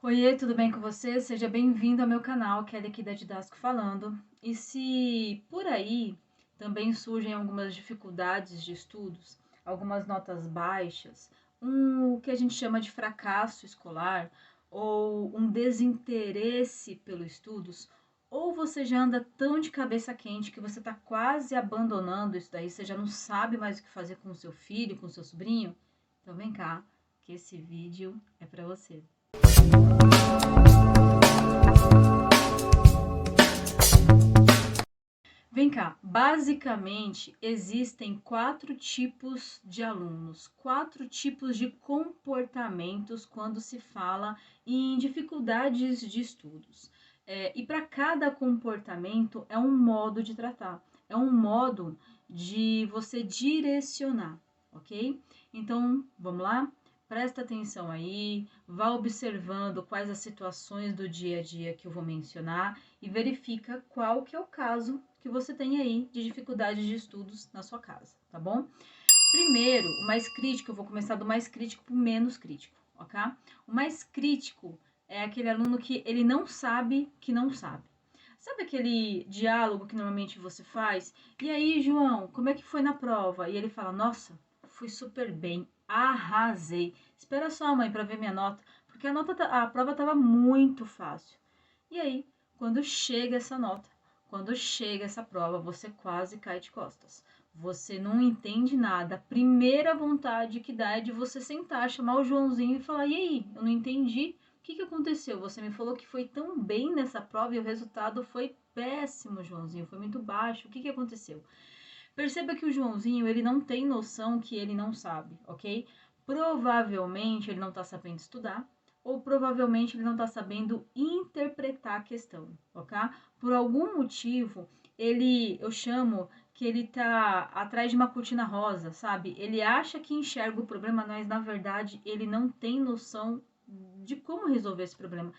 Oiê, tudo bem com você? Seja bem-vindo ao meu canal, Kelly aqui da Didasco falando. E se por aí também surgem algumas dificuldades de estudos, algumas notas baixas, o que a gente chama de fracasso escolar ou um desinteresse pelos estudos, ou você já anda tão de cabeça quente que você está quase abandonando isso daí, você já não sabe mais o que fazer com o seu filho, com o seu sobrinho, então vem cá, que esse vídeo é para você. Vem cá, basicamente existem 4 tipos de alunos, 4 tipos de comportamentos quando se fala em dificuldades de estudos. E para cada comportamento é um modo de tratar, é um modo de você direcionar, ok? Então, vamos lá? Presta atenção aí, vá observando quais as situações do dia a dia que eu vou mencionar e verifica qual que é o caso que você tem aí de dificuldade de estudos na sua casa, tá bom? Primeiro, o mais crítico, eu vou começar do mais crítico para o menos crítico, ok? O mais crítico é aquele aluno que ele não sabe que não sabe. Sabe aquele diálogo que normalmente você faz? E aí, João, como é que foi na prova? E ele fala: Nossa, fui super bem, arrasei. Espera só, mãe, para ver minha nota, porque a prova estava muito fácil. E aí, quando chega essa nota, quando chega essa prova, você quase cai de costas. Você não entende nada. A primeira vontade que dá é de você sentar, chamar o Joãozinho e falar: E aí, eu não entendi. O que aconteceu? Você me falou que foi tão bem nessa prova e o resultado foi péssimo, Joãozinho. Foi muito baixo. O que aconteceu? Perceba que o Joãozinho, ele não tem noção que ele não sabe, ok? Provavelmente ele não está sabendo estudar, ou provavelmente ele não está sabendo interpretar a questão, ok? Por algum motivo, eu chamo que ele tá atrás de uma cortina rosa, sabe? Ele acha que enxerga o problema, mas na verdade ele não tem noção de como resolver esse problema.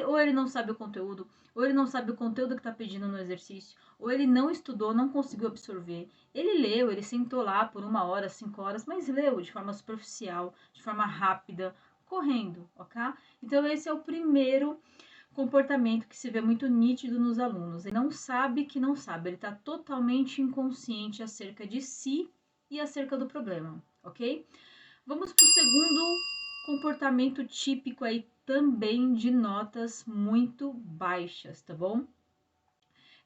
Ou ele não sabe o conteúdo, ou ele não sabe o conteúdo que está pedindo no exercício, ou ele não estudou, não conseguiu absorver. Ele leu, ele sentou lá por 1 hora, 5 horas, mas leu de forma superficial, de forma rápida, correndo, ok? Então esse é o primeiro comportamento que se vê muito nítido nos alunos. Ele não sabe que não sabe, ele está totalmente inconsciente acerca de si e acerca do problema, ok? Vamos para o segundo comportamento típico aí também de notas muito baixas, tá bom?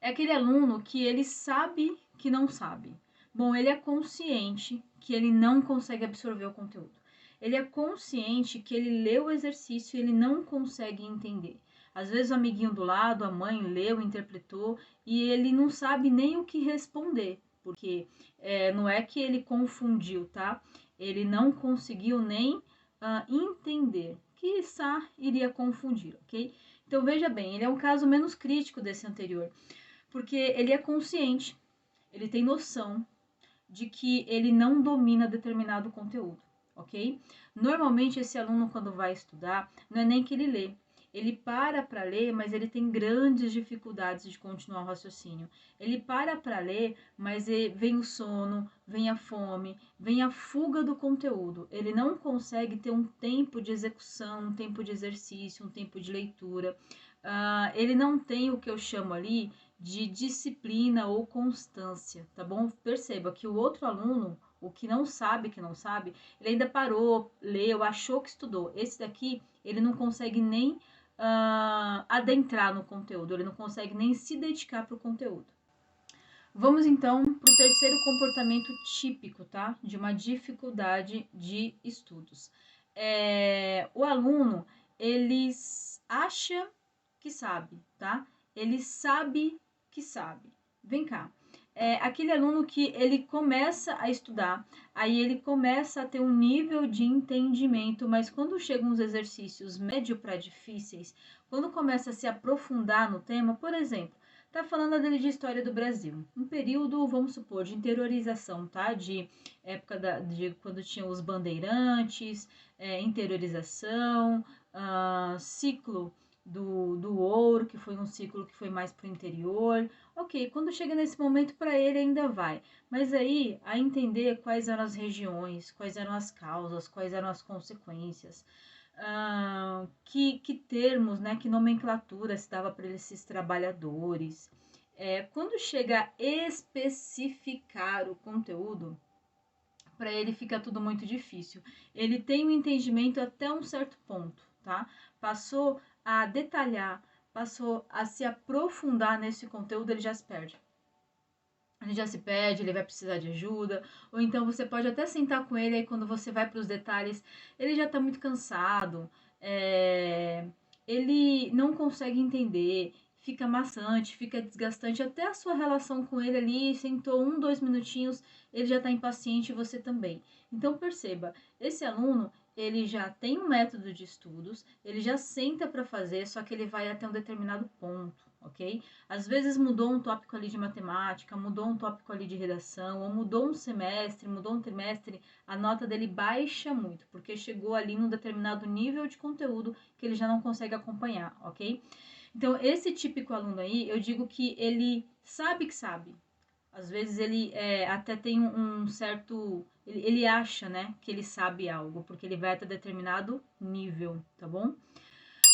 É aquele aluno que ele sabe que não sabe. Bom, ele é consciente que ele não consegue absorver o conteúdo. Ele é consciente que ele leu o exercício e ele não consegue entender. Às vezes o amiguinho do lado, a mãe leu, interpretou e ele não sabe nem o que responder, porque não é que ele confundiu, tá? Ele não conseguiu nem entender, quiçá iria confundir, ok? Então veja bem, ele é um caso menos crítico desse anterior, porque ele é consciente, ele tem noção de que ele não domina determinado conteúdo, ok? Normalmente esse aluno quando vai estudar, não é nem que ele lê, ele para ler, mas ele tem grandes dificuldades de continuar o raciocínio. Ele para ler, mas vem o sono, vem a fome, vem a fuga do conteúdo. Ele não consegue ter um tempo de execução, um tempo de exercício, um tempo de leitura. Ele não tem o que eu chamo ali de disciplina ou constância, tá bom? Perceba que o outro aluno, o que não sabe, ele ainda parou, leu, achou que estudou. Esse daqui, ele não consegue nem adentrar no conteúdo, ele não consegue nem se dedicar para o conteúdo. Vamos então para o terceiro comportamento típico, tá? De uma dificuldade de estudos. O aluno, ele acha que sabe, tá? Ele sabe que sabe. Vem cá. Aquele aluno que ele começa a estudar, aí ele começa a ter um nível de entendimento, mas quando chegam os exercícios médio para difíceis, quando começa a se aprofundar no tema, por exemplo, tá falando dele de história do Brasil, um período, vamos supor, de interiorização, tá? De época de quando tinham os bandeirantes, interiorização, ciclo do ouro, que foi um ciclo que foi mais para o interior. Ok, quando chega nesse momento, para ele ainda vai. Mas aí, a entender quais eram as regiões, quais eram as causas, quais eram as consequências. que termos, né, que nomenclatura se dava para esses trabalhadores. Quando chega a especificar o conteúdo, para ele fica tudo muito difícil. Ele tem um entendimento até um certo ponto, tá? Passou a detalhar, passou a se aprofundar nesse conteúdo, ele já se perde. Ele já se perde, ele vai precisar de ajuda, ou então você pode até sentar com ele, aí quando você vai para os detalhes, ele já está muito cansado, ele não consegue entender, fica maçante, fica desgastante, até a sua relação com ele ali, sentou 1, 2 minutinhos, ele já está impaciente e você também. Então perceba, esse aluno, ele já tem um método de estudos, ele já senta para fazer, só que ele vai até um determinado ponto, ok? Às vezes mudou um tópico ali de matemática, mudou um tópico ali de redação, ou mudou um semestre, mudou um trimestre, a nota dele baixa muito, porque chegou ali num determinado nível de conteúdo que ele já não consegue acompanhar, ok? Então, esse típico aluno aí, eu digo que ele sabe que sabe. Às vezes ele até tem um certo... Ele acha, né, que ele sabe algo, porque ele vai até determinado nível, tá bom?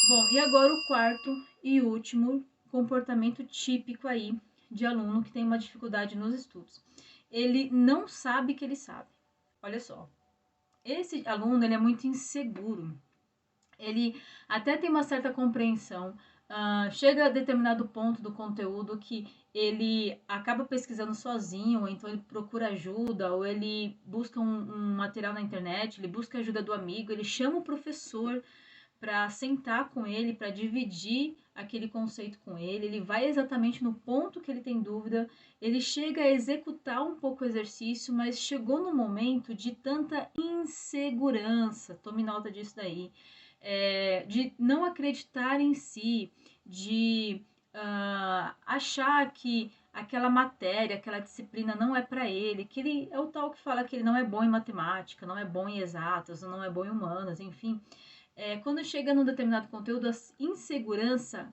Bom, e agora o quarto e último comportamento típico aí de aluno que tem uma dificuldade nos estudos. Ele não sabe que ele sabe. Olha só, esse aluno ele é muito inseguro. Ele até tem uma certa compreensão, chega a determinado ponto do conteúdo que ele acaba pesquisando sozinho, ou então ele procura ajuda, ou ele busca um material na internet, ele busca ajuda do amigo, ele chama o professor para sentar com ele, para dividir aquele conceito com ele, ele vai exatamente no ponto que ele tem dúvida, ele chega a executar um pouco o exercício, mas chegou no momento de tanta insegurança, tome nota disso daí, de não acreditar em si, de achar que aquela matéria, aquela disciplina não é para ele, que ele é o tal que fala que ele não é bom em matemática, não é bom em exatas, não é bom em humanas, enfim. Quando chega num determinado conteúdo, a insegurança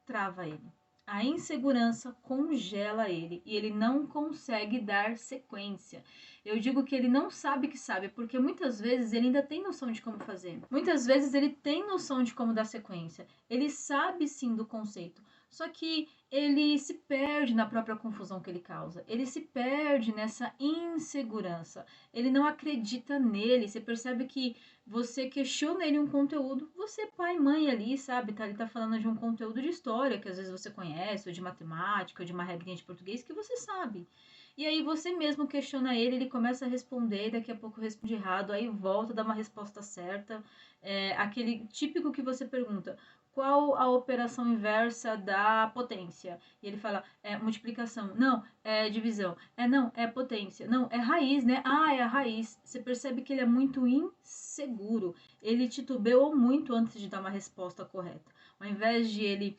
trava ele. A insegurança congela ele e ele não consegue dar sequência. Eu digo que ele não sabe que sabe, porque muitas vezes ele ainda tem noção de como fazer. Muitas vezes ele tem noção de como dar sequência. Ele sabe sim do conceito. Só que ele se perde na própria confusão que ele causa. Ele se perde nessa insegurança. Ele não acredita nele. Você percebe que você questiona ele um conteúdo, você, pai, mãe ali, sabe? Ele tá falando de um conteúdo de história que às vezes você conhece, ou de matemática, ou de uma regrinha de português que você sabe. E aí você mesmo questiona ele, ele começa a responder, daqui a pouco responde errado, aí volta, dá uma resposta certa. Aquele típico que você pergunta, qual a operação inversa da potência? E ele fala, multiplicação. Não, é divisão. Não, é potência. Não, é raiz, né? Ah, é a raiz. Você percebe que ele é muito inseguro. Ele titubeou muito antes de dar uma resposta correta. Ao invés de ele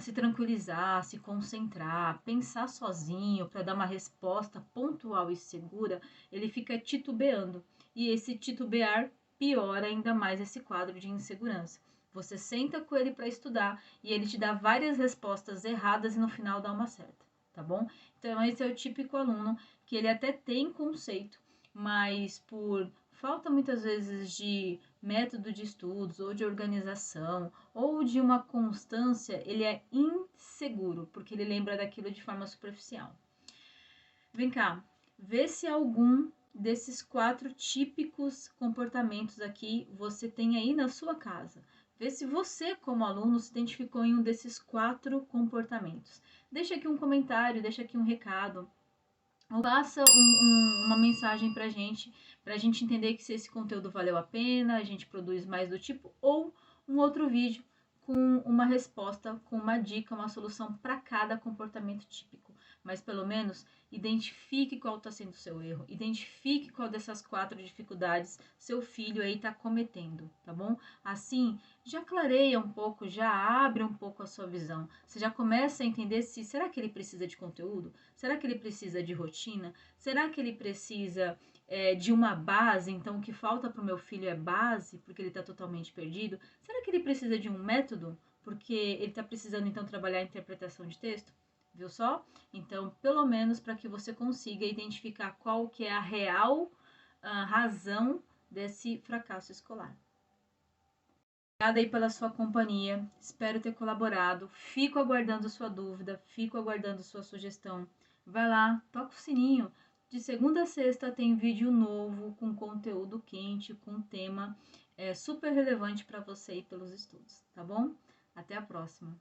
se tranquilizar, se concentrar, pensar sozinho para dar uma resposta pontual e segura, ele fica titubeando. E esse titubear piora ainda mais esse quadro de insegurança. Você senta com ele para estudar e ele te dá várias respostas erradas e no final dá uma certa, tá bom? Então esse é o típico aluno que ele até tem conceito, mas por falta muitas vezes de método de estudos ou de organização ou de uma constância, ele é inseguro, porque ele lembra daquilo de forma superficial. Vem cá, vê se algum desses 4 típicos comportamentos aqui você tem aí na sua casa. Vê se você, como aluno, se identificou em um desses 4 comportamentos. Deixa aqui um comentário, deixa aqui um recado. Ou passa uma mensagem pra gente entender que se esse conteúdo valeu a pena, a gente produz mais do tipo, ou um outro vídeo com uma resposta, com uma dica, uma solução para cada comportamento típico. Mas pelo menos identifique qual está sendo o seu erro, identifique qual dessas 4 dificuldades seu filho aí está cometendo, tá bom? Assim, já clareia um pouco, já abre um pouco a sua visão. Você já começa a entender se será que ele precisa de conteúdo? Será que ele precisa de rotina? Será que ele precisa de uma base? Então, o que falta para o meu filho é base, porque ele está totalmente perdido? Será que ele precisa de um método? Porque ele está precisando, então, trabalhar a interpretação de texto? Viu só? Então, pelo menos para que você consiga identificar qual que é a real razão desse fracasso escolar. Obrigada aí pela sua companhia, espero ter colaborado. Fico aguardando sua dúvida, fico aguardando sua sugestão. Vai lá, toca o sininho. De segunda a sexta tem vídeo novo, com conteúdo quente, com tema super relevante para você e pelos estudos, tá bom? Até a próxima!